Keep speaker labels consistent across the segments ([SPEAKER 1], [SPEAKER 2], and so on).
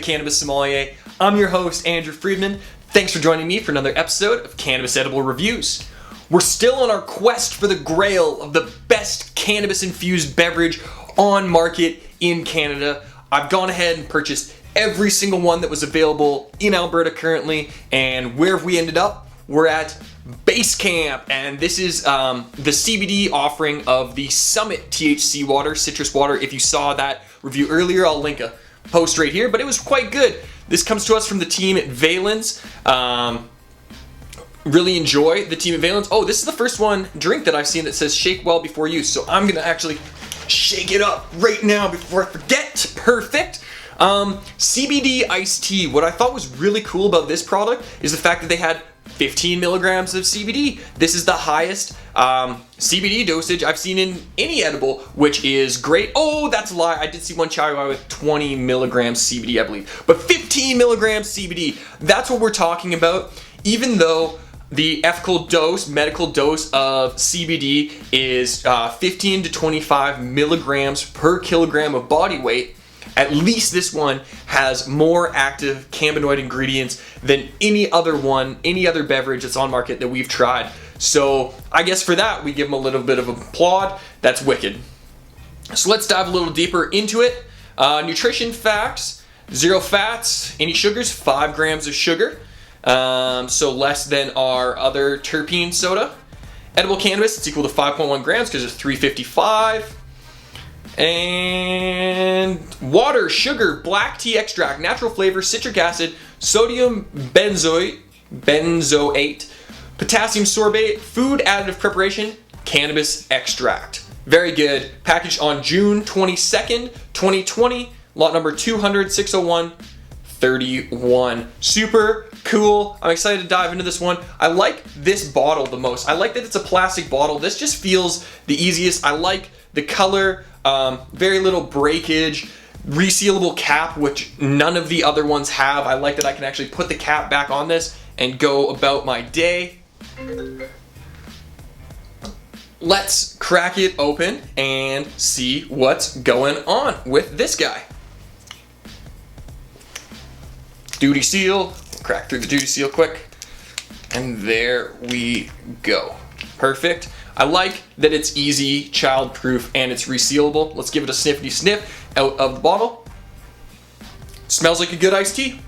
[SPEAKER 1] Cannabis Sommelier. I'm your host, Andrew Freedman. Thanks for joining me for another episode of Cannabis Edible Reviews. We're still on our quest for the grail of the best cannabis-infused beverage on market in Canada. I've gone ahead and purchased every single one that was available in Alberta currently, and where have we ended up? We're at Basecamp, and this is the CBD offering of the Summit THC water, citrus water. If you saw that review earlier, I'll link a post right here, but it was quite good. This comes to us from the team at Valens. Really enjoy the team at Valens. Oh, this is the first drink that I've seen that says shake well before use, so I'm gonna actually shake it up right now before I forget. Perfect. CBD iced tea. What I thought was really cool about this product is the fact that they had 15 milligrams of CBD. This is the highest CBD dosage I've seen in any edible, which is great. Oh, that's a lie. I did see one chai with 20 milligrams CBD, I believe. But 15 milligrams CBD, that's what we're talking about. Even though the ethical dose, medical dose of CBD is 15 to 25 milligrams per kilogram of body weight, at least this one has more active cannabinoid ingredients than any other beverage that's on market that we've tried. So I guess for that, we give them a little bit of applaud. That's wicked. So let's dive a little deeper into it. Nutrition facts: 0 fats, any sugars, 5 grams of sugar. So less than our other terpene soda. Edible cannabis, it's equal to 5.1 grams because it's 355. And water, sugar, black tea extract, natural flavor, citric acid, sodium benzoate, potassium sorbate, food additive preparation, cannabis extract. Very good. Packaged on June 22nd, 2020, lot number 200-601-31. Super cool. I'm excited to dive into this one. I like this bottle the most. I like that it's a plastic bottle. This just feels the easiest. I like the color. Very little breakage, resealable cap, which none of the other ones have. I like that I can actually put the cap back on this and go about my day. Let's crack it open and see what's going on with this guy. Duty seal, crack through the duty seal quick, and there we go. Perfect. I like that it's easy, child-proof, and it's resealable. Let's give it a sniffity sniff out of the bottle. Smells like a good iced tea.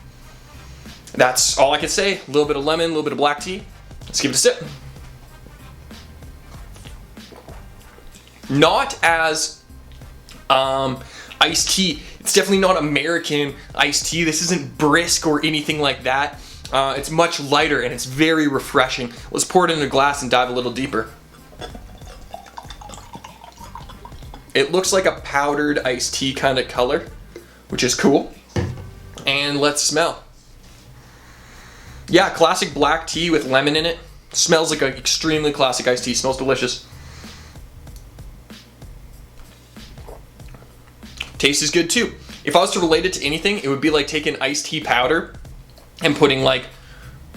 [SPEAKER 1] That's all I can say. A little bit of lemon, a little bit of black tea. Let's give it a sip. Not as iced tea. It's definitely not American iced tea. This isn't brisk or anything like that. It's much lighter and it's very refreshing. Let's pour it in a glass and dive a little deeper. It looks like a powdered iced tea kind of color, which is cool. And let's smell. Yeah, classic black tea with lemon in it. Smells like an extremely classic iced tea. Smells delicious. Taste is good too. If I was to relate it to anything, it would be like taking iced tea powder and putting like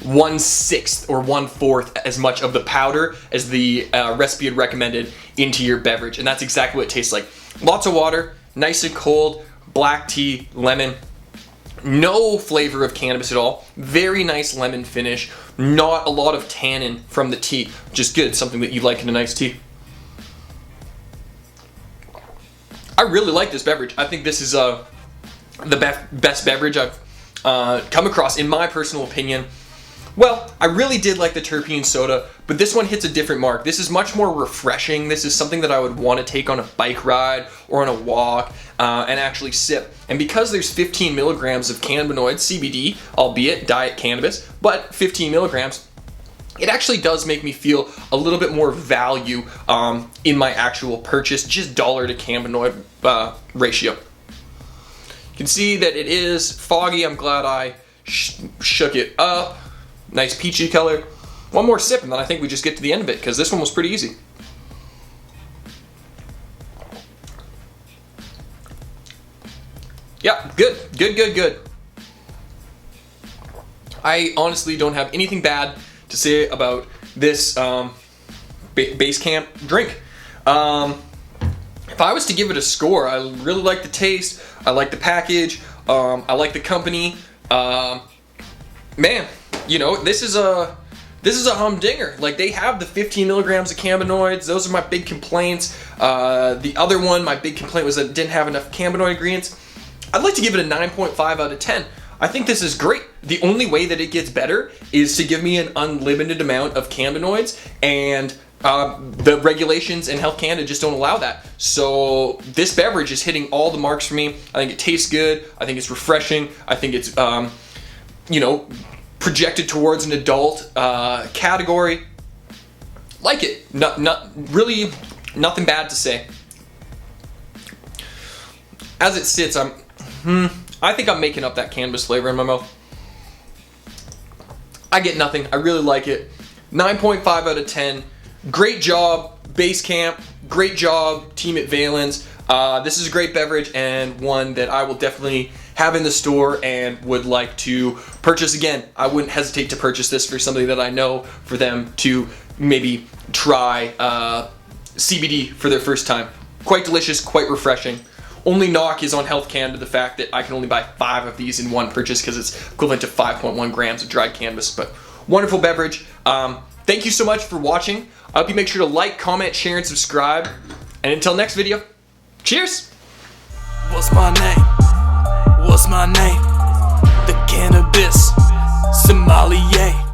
[SPEAKER 1] 1/6 or 1/4 as much of the powder as the recipe had recommended into your beverage. And that's exactly what it tastes like. Lots of water, nice and cold, black tea, lemon. No flavor of cannabis at all. Very nice lemon finish. Not a lot of tannin from the tea, which is good. Something that you like in a nice tea. I really like this beverage. I think this is the best beverage I've come across, in my personal opinion. Well, I really did like the terpene soda, but this one hits a different mark. This is much more refreshing. This is something that I would want to take on a bike ride or on a walk and actually sip. And because there's 15 milligrams of cannabinoid, CBD, albeit diet cannabis, but 15 milligrams, it actually does make me feel a little bit more value in my actual purchase, just dollar to cannabinoid ratio. You can see that it is foggy. I'm glad I shook it up. Nice peachy color. One more sip and then I think we just get to the end of it, because this one was pretty easy. Yeah, good. I honestly don't have anything bad to say about this Basecamp drink. If I was to give it a score, I really like the taste, I like the package, I like the company. Man, you know, this is a humdinger. Like, they have the 15 milligrams of cannabinoids. Those are my big complaints. The other one, my big complaint was that it didn't have enough cannabinoid ingredients. I'd like to give it a 9.5 out of 10. I think this is great. The only way that it gets better is to give me an unlimited amount of cannabinoids, and the regulations in Health Canada just don't allow that. So this beverage is hitting all the marks for me. I think it tastes good. I think it's refreshing. I think it's, you know, projected towards an adult category. Like it. Really nothing bad to say. As it sits, I think I'm making up that cannabis flavor in my mouth. I get nothing. I really like it. 9.5 out of 10. Great job, Basecamp. Great job, team at Valens. This is a great beverage, and one that I will definitely have in the store and would like to purchase again. I wouldn't hesitate to purchase this for somebody that I know, for them to maybe try CBD for their first time. Quite delicious, quite refreshing. Only knock is on Health Canada, the fact that I can only buy 5 of these in one purchase because it's equivalent to 5.1 grams of dried cannabis. But wonderful beverage. Thank you so much for watching. I hope you make sure to like, comment, share, and subscribe. And until next video, cheers!
[SPEAKER 2] What's my name? What's my name? The Cannabis Sommelier.